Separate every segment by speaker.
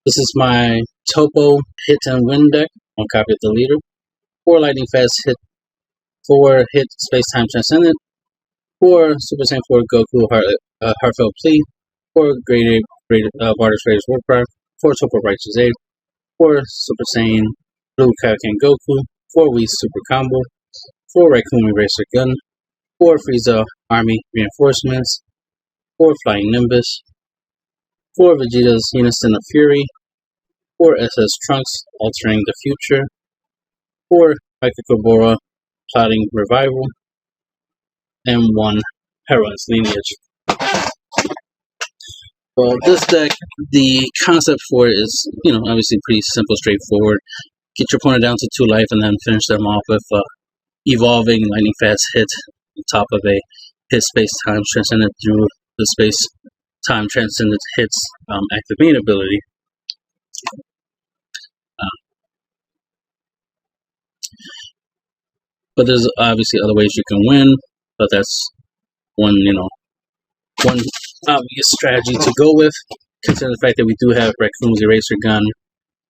Speaker 1: This is my Toppo hit and win deck. One copy of the leader. 4 lightning fast hit. 4 hit space time transcendent. 4 Super Saiyan 4 Goku heartfelt plea. 4 graded Barter's Raiders Warcry. 4 Toppo Righteous Aid. 4 Super Saiyan Blue Kaioken Goku. 4 Whis Super Combo. 4 Raccoon Eraser Gun. 4 Frieza Army Reinforcements. 4 Flying Nimbus. 4 Vegeta's Unison of Fury. 4 SS Trunks Altering the Future. 4 Microcobora Plotting Revival. And 1 Heroine's Lineage. Well, this deck, the concept for it is, obviously pretty simple, straightforward. Get your opponent down to 2 life and then finish them off with evolving lightning fast hit on top of a hit space time transcendent through the space time transcendent hits activating ability. But there's obviously other ways you can win, but that's one obvious strategy to go with, considering the fact that we do have Raccoon's Eraser Gun,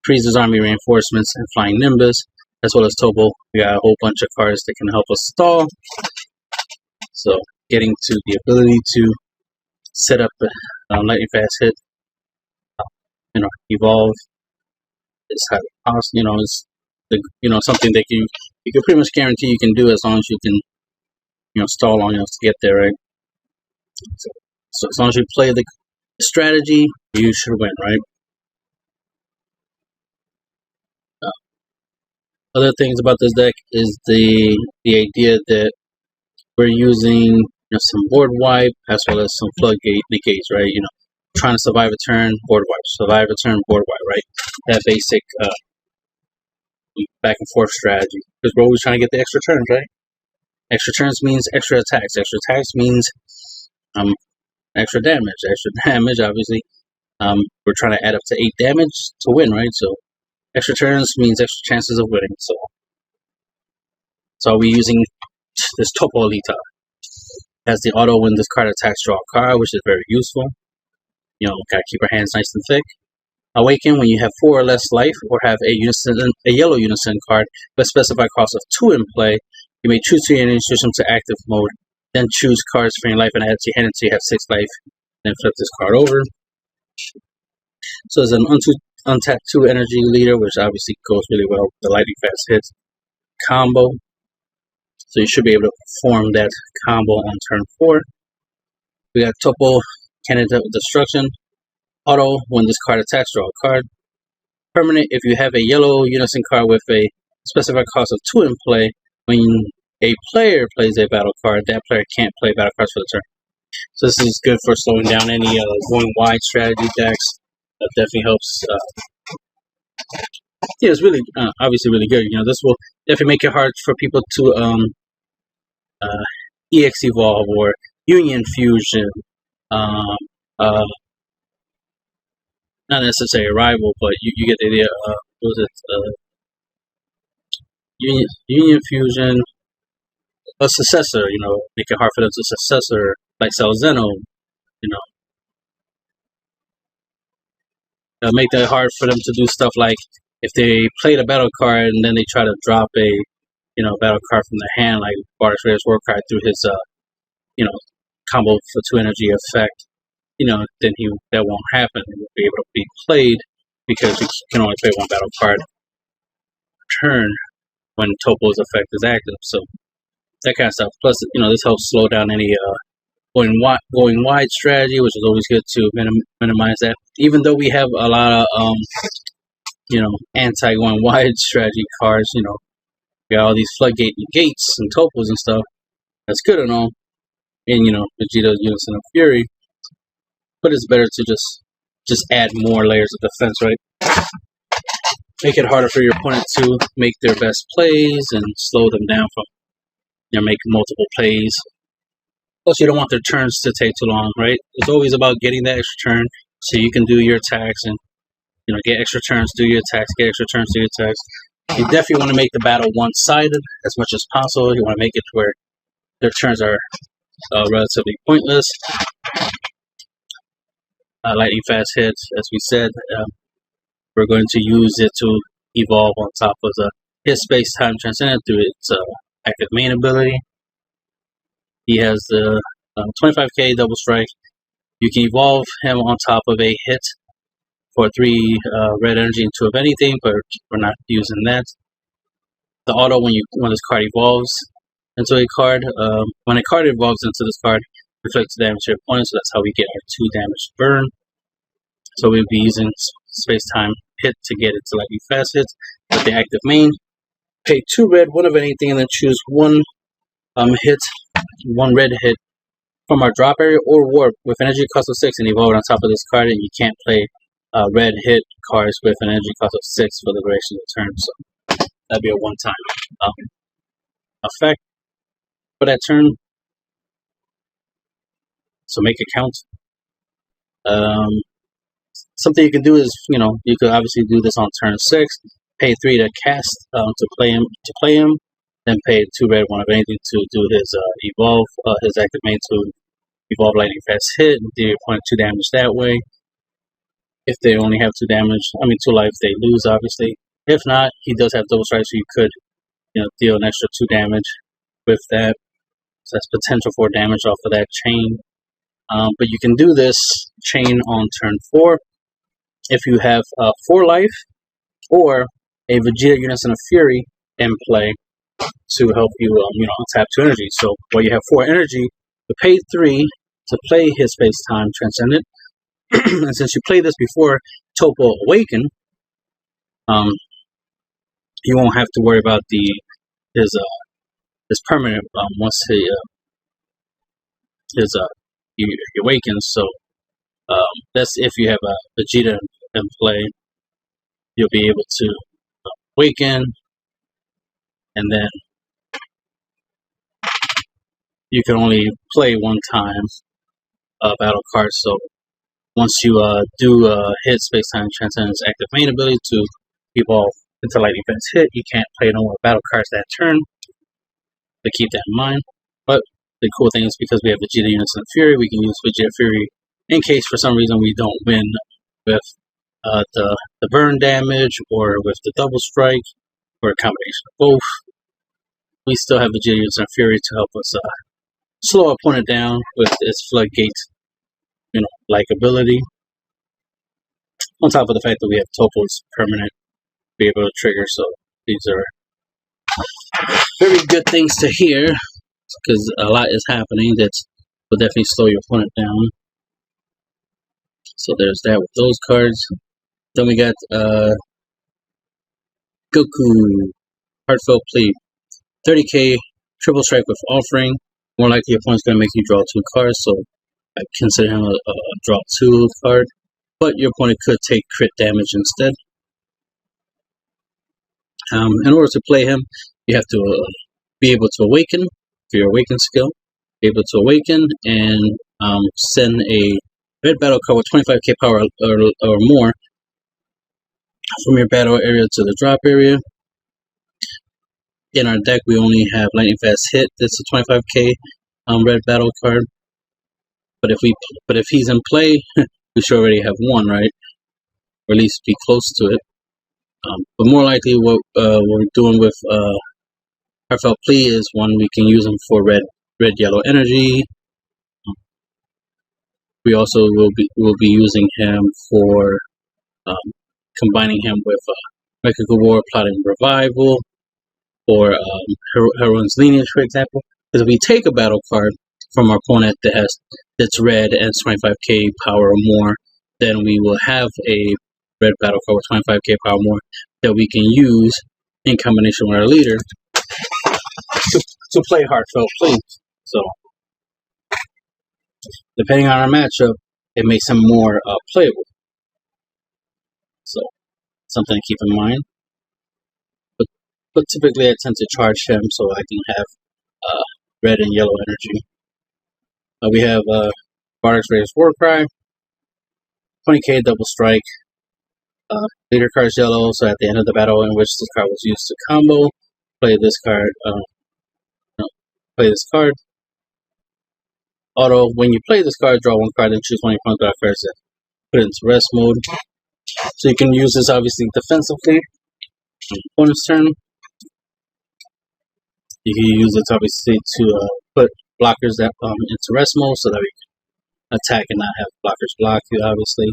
Speaker 1: Frieza's Army Reinforcements, and Flying Nimbus, as well as Toppo. We got a whole bunch of cards that can help us stall. So getting to the ability to set up lightning fast hit, evolve is how possible. It's something that you can pretty much guarantee you can do as long as you can stall long enough to get there, right? So as long as you play the strategy, you should win, right? Other things about this deck is the idea that we're using some board wipe as well as some floodgate negates, right? Trying to survive a turn, board wipe, survive a turn, board wipe, right? That basic back and forth strategy, because we're always trying to get the extra turns, right? Extra turns means extra attacks. Extra attacks means extra damage. Extra damage, obviously, we're trying to add up to 8 damage to win, right? So extra turns means extra chances of winning. So are we using this Toppo Elita as the auto when this card attacks, draw a card, which is very useful. Gotta keep our hands nice and thick. Awaken when you have 4 or less life, or have a yellow unison card with a specified cost of 2 in play. You may choose to introduce them to active mode, then choose cards for your life and add to your hand until you have 6 life, then flip this card over. So it's an untapped 2 energy leader, which obviously goes really well with the lightning fast hits combo. So you should be able to perform that combo on turn 4. We got Toppo Cannon Destruction. Auto, when this card attacks, draw a card. Permanent, if you have a yellow unison card with a specified cost of 2 in play, when a player plays a battle card, that player can't play battle cards for the turn. So this is good for slowing down any going wide strategy decks. That definitely helps. It's really, obviously really good. This will definitely make it hard for people to EX Evolve or Union Fusion. Not necessarily a rival, but you get the idea. What was it? Union Fusion, a successor. Make it hard for them to successor, like Salzeno. Make that hard for them to do stuff like if they played a battle card and then they try to drop a battle card from the hand, like Barter's Raiders Warcry through his combo for 2 energy effect. Then that won't happen. It will be able to be played because you can only play 1 battle card per turn when Toppo's effect is active. So that kind of stuff. Plus, this helps slow down any going wide strategy, which is always good to minimize that. Even though we have a lot of anti going wide strategy cards, we got all these floodgate negates and Toppos and stuff. That's good and all. And Vegeta's Unison of Fury. But it's better to just add more layers of defense, right? Make it harder for your opponent to make their best plays and slow them down from make multiple plays. Plus, you don't want their turns to take too long, right? It's always about getting that extra turn so you can do your attacks and get extra turns, do your attacks, get extra turns, do your attacks. You definitely want to make the battle one-sided as much as possible. You want to make it to where their turns are relatively pointless. Lightning fast hits, as we said, we're going to use it to evolve on top of his space-time transcendent through its active main ability. He has the 25k double strike. You can evolve him on top of a hit for 3 red energy into of anything, but we're not using that. The auto, when this card evolves into a card, when a card evolves into this card, reflects damage to your opponent, so that's how we get our 2 damage burn. So we'll be using space-time hit to get it to lightning fast hits with the active main. Pay 2 red, 1 of anything, and then choose 1 hit, 1 red hit from our drop area or warp with energy cost of 6 and evolve on top of this card, and you can't play red hit cards with an energy cost of 6 for the duration of the turn. So that'd be a one-time effect for that turn. So make it count. Something you can do is, you could obviously do this on turn 6. Pay 3 to cast to play him. Then pay 2 red, 1 of anything to do his evolve, his active main to evolve lightning fast hit and deal your opponent 2 damage that way. If they only have 2 damage, 2 life, they lose obviously. If not, he does have double strike, so you could, deal an extra 2 damage with that. So that's potential for damage off of that chain. But you can do this chain on turn 4 if you have 4 life or a Vegeta Unison of Fury in play to help you, untap 2 energy. So while you have 4 energy, you pay 3 to play his space-time transcendent. And since you played this before Toppo Awaken, you won't have to worry about his permanent once he awakens. So that's if you have a Vegeta in play, you'll be able to awaken, and then you can only play 1 time battle card. So once you do hit space-time transcendent's active main ability to evolve into lightning fast hit, you can't play no more battle cards that turn. To keep that in mind. But the cool thing is because we have Vegeta Unison of Fury, we can use Vegeta Fury in case for some reason we don't win with the burn damage or with the double strike or a combination of both. We still have Vegeta Unison of Fury to help us slow our opponent down with its floodgate, like ability. On top of the fact that we have Toppo's permanent be able to trigger, so these are very good things to hear because a lot is happening that will definitely slow your opponent down. So there's that with those cards. Then we got Goku, Heartfelt Plea, 30k triple strike with offering. More likely your opponent's gonna make you draw 2 cards, so I consider him a draw 2 card. But your opponent could take crit damage instead. In order to play him, you have to be able to awaken for your awaken skill. Be able to awaken and send a red battle card with 25k power or more from your battle area to the drop area. In our deck, we only have Lightning Fast Hit. That's a 25k red battle card. But if he's in play, we should already have 1, right? Or at least be close to it. But more likely, what we're doing with Heartfelt Plea is one we can use them for red yellow energy. We also will be using him for combining him with Mythical War, Plotting Revival, or Heroine's Lineage, for example. Because if we take a battle card from our opponent that's red and 25k power or more, then we will have a red battle card with 25k power or more that we can use in combination with our leader to play Heartfelt Plea. So, depending on our matchup, it makes him more playable. So, something to keep in mind. But typically I tend to charge him so I can have red and yellow energy. We have Bardic Raiders Warcry, 20k double strike. Leader card's yellow, so at the end of the battle in which this card was used to combo, play this card. Play this card. Auto, when you play this card, draw 1 card and choose one of your opponent's cards and put it into rest mode. So you can use this obviously defensively on your opponent's turn. You can use it obviously to put blockers that into rest mode so that we can attack and not have blockers block you. Obviously,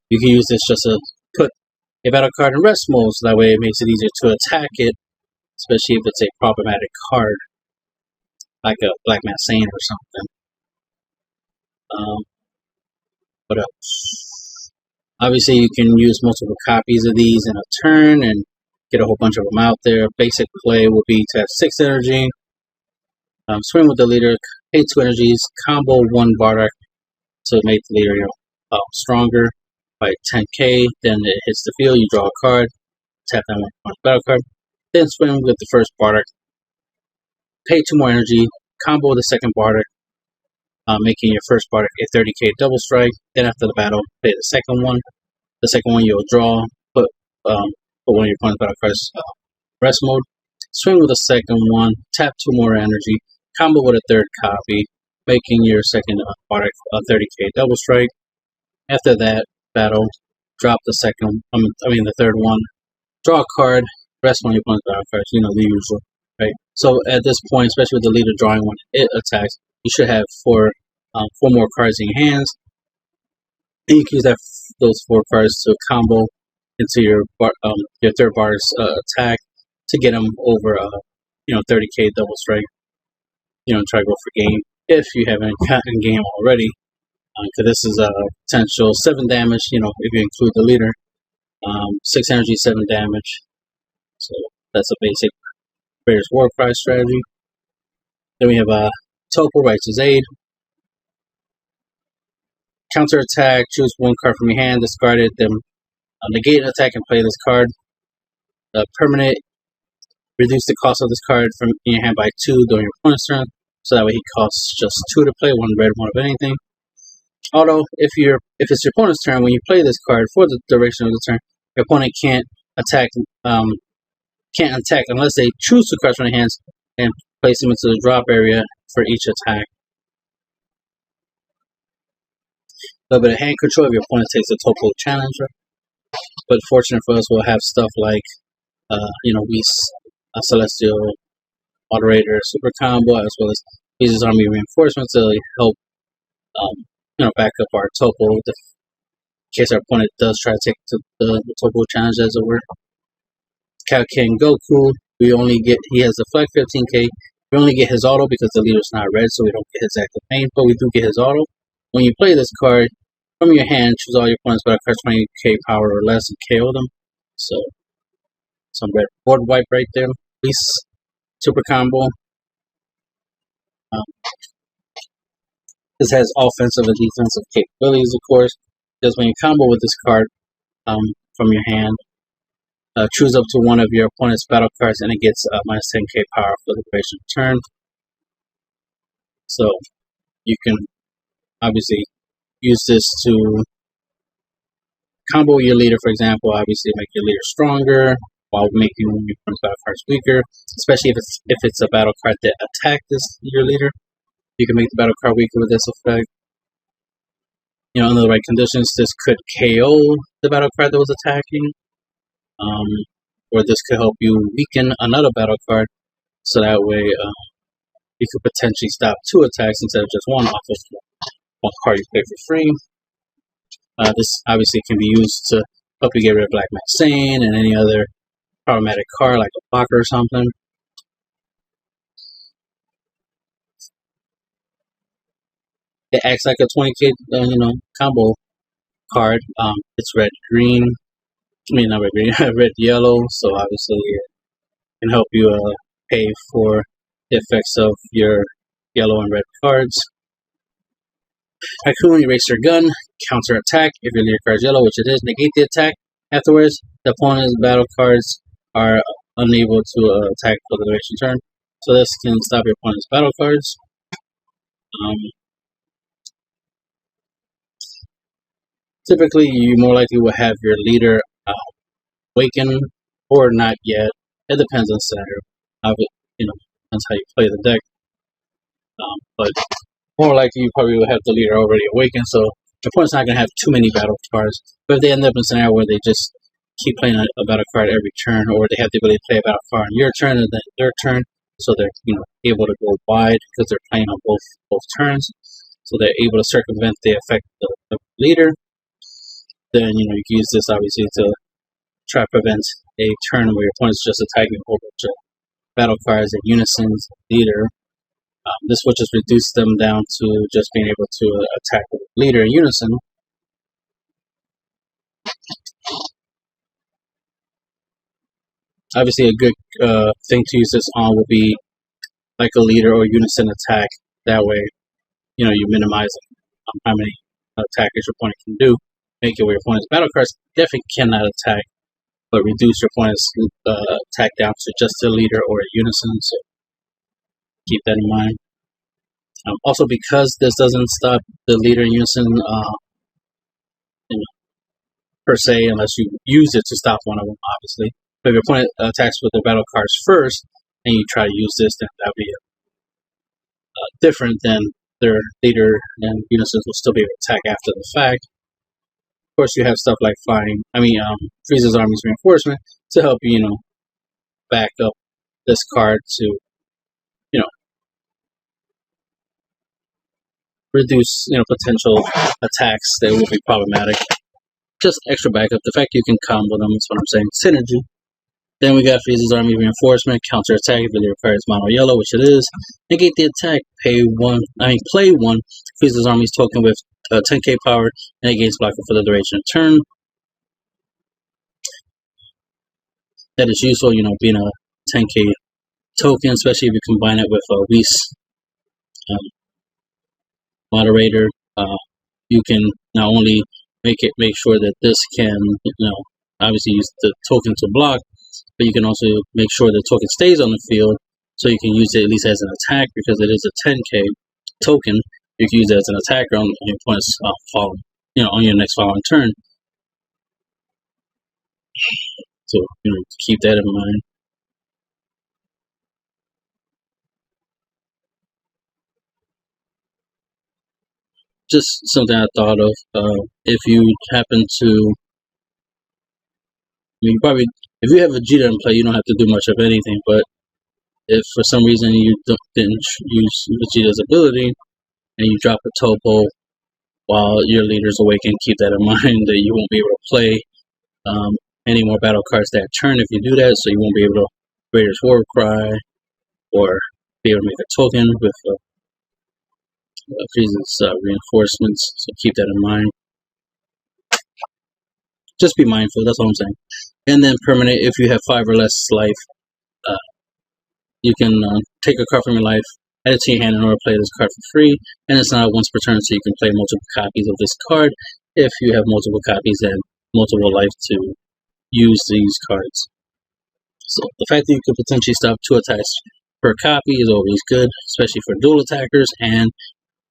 Speaker 1: you can use this just to put a battle card in rest mode, so that way it makes it easier to attack it, especially if it's a problematic card like a Black Man Sane or something. What else? Obviously, you can use multiple copies of these in a turn and get a whole bunch of them out there. Basic play will be to have 6 energy, swing with the leader, pay 2 energies, combo 1 Bardock to make the leader stronger by 10k. Then it hits the field, you draw a card, tap that one battle card, then swing with the first Bardock, pay 2 more energy, combo the second Bardock, making your first Bardock a 30k double strike. Then after the battle, play the second one. The second one you'll draw, put one of your opponent's battle cards rest mode. Swing with the second one, tap 2 more energy, combo with a third copy, making your second Bardock a 30k double strike. After that battle, drop the second, the third one, draw a card, rest one of your opponent's battle cards, the usual, right? So at this point, especially with the leader drawing when it attacks, you should have 4 more cards in your hands. And you can use those 4 cards to combo into your third bar's attack to get them over 30k double strike. Try to go for game if you haven't gotten game already. Because this is a potential 7 damage. If you include the leader, 6 energy, 7 damage. So that's a basic Raiders Warcry strategy. Then we have Toppo, Righteous Aid. Counter attack, choose 1 card from your hand, discard it, then negate an attack and play this card. Permanent, reduce the cost of this card from in your hand by 2 during your opponent's turn, so that way he costs just 2 to play, 1 red, 1 of anything. Although, if it's your opponent's turn, when you play this card for the duration of the turn, your opponent can't attack unless they choose 2 cards from their hands and place them into the drop area for each attack. A little bit of hand control if your opponent takes a Toppo Challenger. But fortunate for us, we'll have stuff like, Celestial Moderator Super Combo, as well as uses Army Reinforcements to help, back up our Toppo in case our opponent does try to take the Toppo Challenge, as it were. King Goku, he has a flag 15k. We only get his auto because the leader's not red, so we don't get his active main, but we do get his auto. When you play this card, from your hand, choose all your opponent's battle cards 20k power or less and KO them. So, some red board wipe right there. Please, super combo. This has offensive and defensive capabilities, of course. Because when you combo with this card from your hand, choose up to 1 of your opponent's battle cards and it gets minus 10k power for the duration of the turn. So, you can obviously use this to combo your leader, for example. Obviously, make your leader stronger while making your opponent's battle cards weaker. Especially if it's a battle card that attacked your leader, you can make the battle card weaker with this effect. Under the right conditions, this could KO the battle card that was attacking, or this could help you weaken another battle card, so that way you could potentially stop 2 attacks instead of just 1 off of 1 card you play for free. This obviously can be used to help you get rid of Black Man Sane and any other problematic card like a blocker or something. It acts like a 20k combo card. It's red green. Not red green, red yellow. So obviously it can help you pay for the effects of your yellow and red cards. Raccoon, erase your gun, counter attack. If your leader card is yellow, which it is, negate the attack. Afterwards, the opponent's battle cards are unable to attack for the duration turn. So this can stop your opponent's battle cards. Typically, you more likely will have your leader awaken or not yet. It depends on the scenario. Depends how you play the deck. But more likely, you probably will have the leader already awakened, so Your opponent's not going to have too many battle cards, but if they end up in a scenario where they just keep playing a battle card every turn, or they have the ability to play a battle card on your turn and then their turn, so they're able to go wide because they're playing on both turns, so they're able to circumvent the effect of the leader. Then you can use this obviously to try to prevent a turn where your opponent's just attacking a whole bunch of battle cards in unison leader. This will just reduce them down to just being able to attack the leader in unison. Obviously, a good thing to use this on will be like a leader or unison attack. That way, you minimize how many attackers your opponent can do. Make it where your opponent's battle cards definitely cannot attack, but reduce your opponent's attack down to just a leader or a unison. So keep that in mind. Also, because this doesn't stop the leader in unison per se, unless you use it to stop one of them, obviously. But if your opponent attacks with the battle cards first, and you try to use this, then that would be different than their leader and unisons will still be able to attack after the fact. Of course, you have stuff like Frieza's Army's Reinforcement to help you, back up this card to, reduce, potential attacks that will be problematic. Just extra backup. The fact you can combo them is what I'm saying. Synergy. Then we got Frieza's Army Reinforcement, counter attack if it requires mono yellow, which it is. Negate the attack, play one Frieza's Army's token with 10k power and it gains blocker for the duration of turn. That is useful, being a 10k token, especially if you combine it with a Whis moderator. You can not only make sure that this can, obviously use the token to block, but you can also make sure the token stays on the field, so you can use it at least as an attack because it is a 10k token. You can use it as an attacker on your opponent's on your next following turn. So keep that in mind. Just something I thought of. If you happen to, if you have Vegeta in play, you don't have to do much of anything. But if for some reason you didn't use Vegeta's ability and you drop a Toppo while your leader's awakened, keep that in mind that you won't be able to play any more battle cards that turn if you do that. So you won't be able to Raider's War Cry or be able to make a token with Frieza's reinforcements. So keep that in mind. Just be mindful. That's all I'm saying. And then permanent, if you have 5 or less life, you can take a card from your life, add it to your hand in order to play this card for free, and it's not once per turn, so you can play multiple copies of this card if you have multiple copies and multiple life to use these cards. So the fact that you could potentially stop 2 attacks per copy is always good, especially for dual attackers and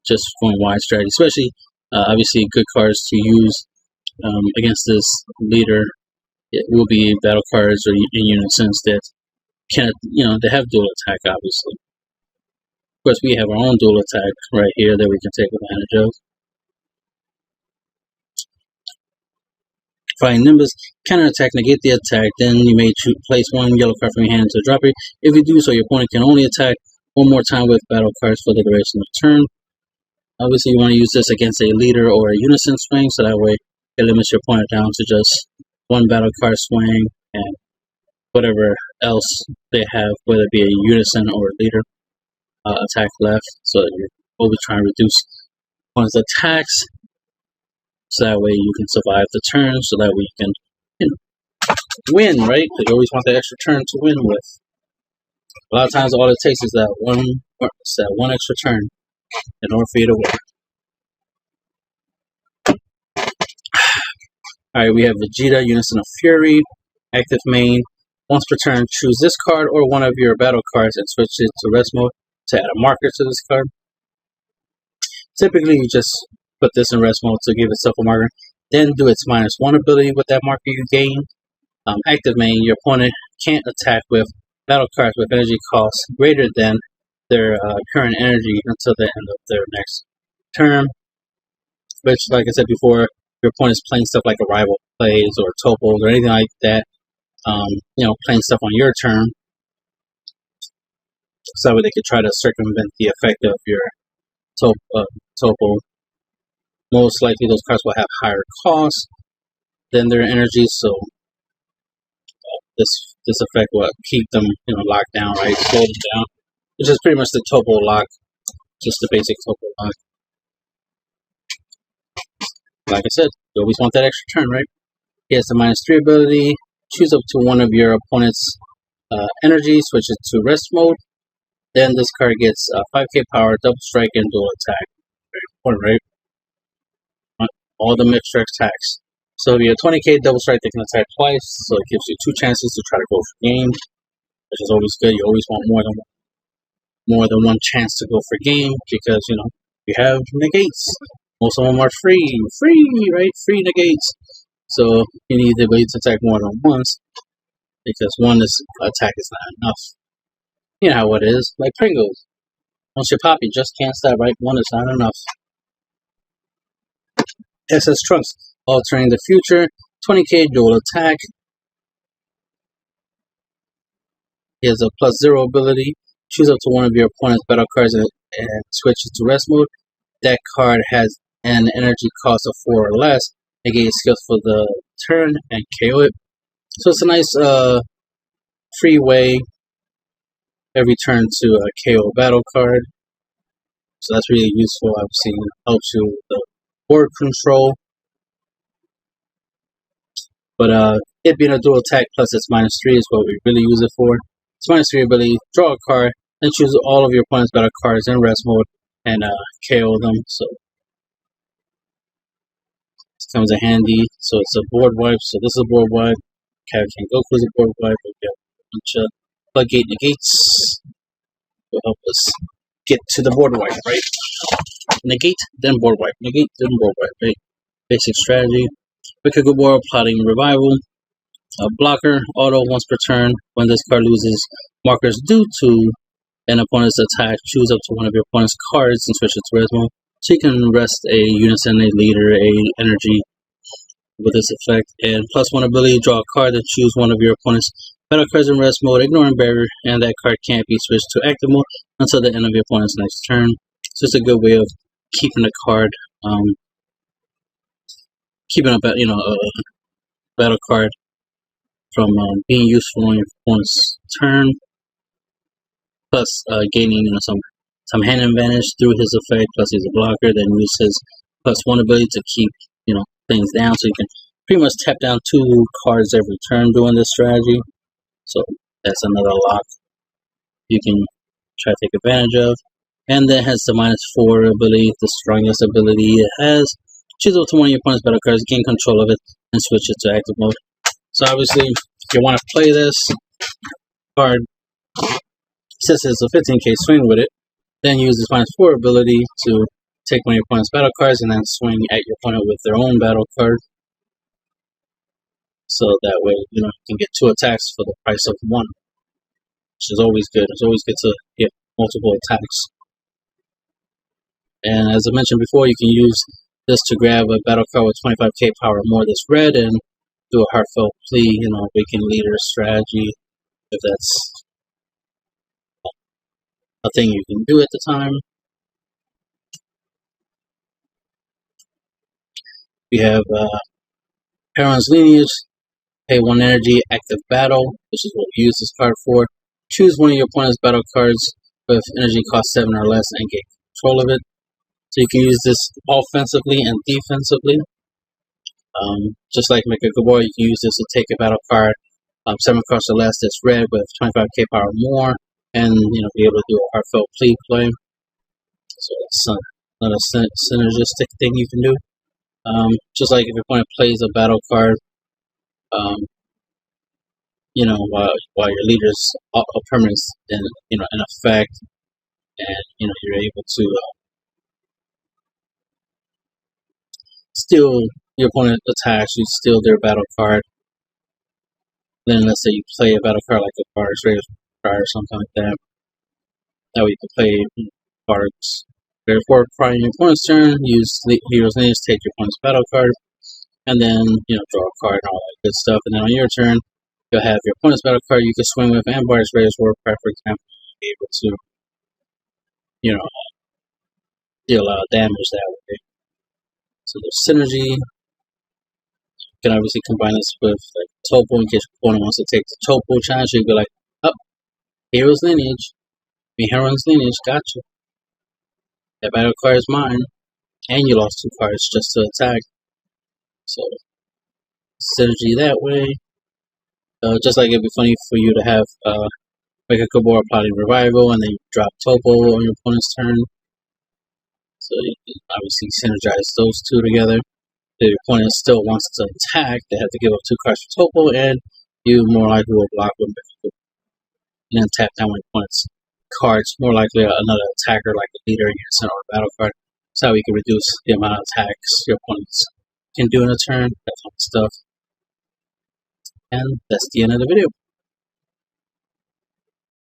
Speaker 1: just going wide strategy, especially obviously good cards to use against this leader. It will be battle cards or in units that can, they have dual attack, obviously. Of course, we have our own dual attack right here that we can take advantage of. Find Nimbus, counter attack, negate the attack, then you may place 1 yellow card from your hand to drop it. If you do so, your opponent can only attack 1 more time with battle cards for the duration of the turn. Obviously, you want to use this against a leader or a unison swing, so that way it limits your opponent down to just 1 battle card swing and whatever else they have, whether it be a unison or a leader attack left. So you're always trying to reduce opponent's attacks, so that way you can survive the turn, so that way you can win, right? Because you always want that extra turn to win with. A lot of times, all it takes is that one extra turn in order for you to win. Alright, we have Vegeta, Unison of Fury, active main. Once per turn, choose this card or one of your battle cards and switch it to rest mode to add a marker to this card. Typically, you just put this in rest mode to give itself a marker, then do its -1 ability with that marker you gain. Active main, your opponent can't attack with battle cards with energy costs greater than their current energy until the end of their next turn. which, like I said before, your opponent is playing stuff like a rival plays or Toppos or anything like that. Playing stuff on your turn, so they could try to circumvent the effect of your Toppo. Most likely, those cards will have higher costs than their energy, so this effect will keep them locked down, right? Slow them down, which is pretty much the Toppo lock, just the basic Toppo lock. Like I said, you always want that extra turn, right? He has the -3 ability. Choose up to one of your opponent's energy, switch it to rest mode. Then this card gets 5k power, double strike, and dual attack. Very important, right? All the mixed attacks. So if you have 20k double strike, they can attack twice, so it gives you 2 chances to try to go for game, which is always good. You always want more than one chance to go for game, because you have negates. Most of them are free, right? Free negates. So you need the ability to attack more than once, because one attack is not enough. You know how it is, like Pringles. Once you pop, you just can't stop, right? One is not enough. SS Trunks, altering the future, 20k dual attack. He has a +0 ability. Choose up to one of your opponent's battle cards and switch it to rest mode. That card has an energy cost of 4 or less. Negate skills for the turn and KO it. So it's a nice free way every turn to KO a battle card. So that's really useful. I've seen it helps you with the board control. But it being a dual attack plus its -3 is what we really use it for. It's -3 ability, draw a card, and choose all of your opponent's battle cards in rest mode and KO them. So this comes in handy. So it's a board wipe. So this is a board wipe. Captain Goku's a board wipe. We got a bunch of floodgate negates will help us get to the board wipe, right? Negate, then board wipe. Negate, then board wipe, right? Basic strategy. MicroRecords plotting revival. A blocker, auto once per turn. When this card loses markers due to an opponent's attack, choose up to one of your opponent's cards and switch it to rest mode. So you can rest a unison, a leader, a energy with this effect. And +1 ability, draw a card and choose one of your opponent's battle cards in rest mode, ignoring barrier, and that card can't be switched to active mode until the end of your opponent's next turn. So it's a good way of keeping a card, keeping a battle card from being useful on your opponent's turn, plus gaining some hand advantage through his effect. Plus he's a blocker, then use his +1 ability to keep things down, so you can pretty much tap down 2 cards every turn doing this strategy. So that's another lock you can try to take advantage of. And then has the -4 ability, the strongest ability it has. Choose up to one of your opponent's battle cards, gain control of it, and switch it to active mode. So obviously, if you want to play this card, since it's a 15k swing with it, then use this -4 ability to take one of your opponent's battle cards and then swing at your opponent with their own battle card. So that way, you can get 2 attacks for the price of 1, which is always good. It's always good to get multiple attacks. And as I mentioned before, you can use this to grab a battle card with 25k power or more that's red and do a heartfelt plea, awaken leader strategy, if that's a thing you can do at the time. We have Canons lineage, pay 1 energy, active battle, which is what we use this card for. Choose one of your opponent's battle cards with energy cost 7 or less and get control of it. So you can use this offensively and defensively. Just like MicroRecords, you can use this to take a battle card 7 cost or less that's red with 25k power or more, and be able to do a heartfelt plea play. So that's another synergistic thing you can do. Just like if your opponent plays a battle card, while your leader's a permanent in effect, and you're able to steal your opponent attacks, you steal their battle card. Then let's say you play a battle card like a Bardic Raider's card or something like that. That way you can play cards There's war card in your opponent's turn, use the hero's lineage, take your opponent's battle card, and then, draw a card and all that good stuff. And then on your turn, you'll have your opponent's battle card you can swing with, and Bardic Raiders war card, for example, be able to, deal a lot of damage that way. So there's synergy. You can obviously combine this with like Toppo in case your opponent wants to take the Toppo challenge. You'd be like, hero's lineage, heroine's lineage, gotcha. That battle card is mine, and you lost 2 cards just to attack. So synergy that way. Just like it'd be funny for you to have like a Gabor plotting revival, and then you drop Toppo on your opponent's turn. So you can obviously synergize those two together. If your opponent still wants to attack, they have to give up 2 cards for Toppo, and you more likely will block them and then tap down your opponent's cards. More likely another attacker like a leader in your center or battle card. That's how we can reduce the amount of attacks your opponents can do in a turn, that kind of stuff. And that's the end of the video.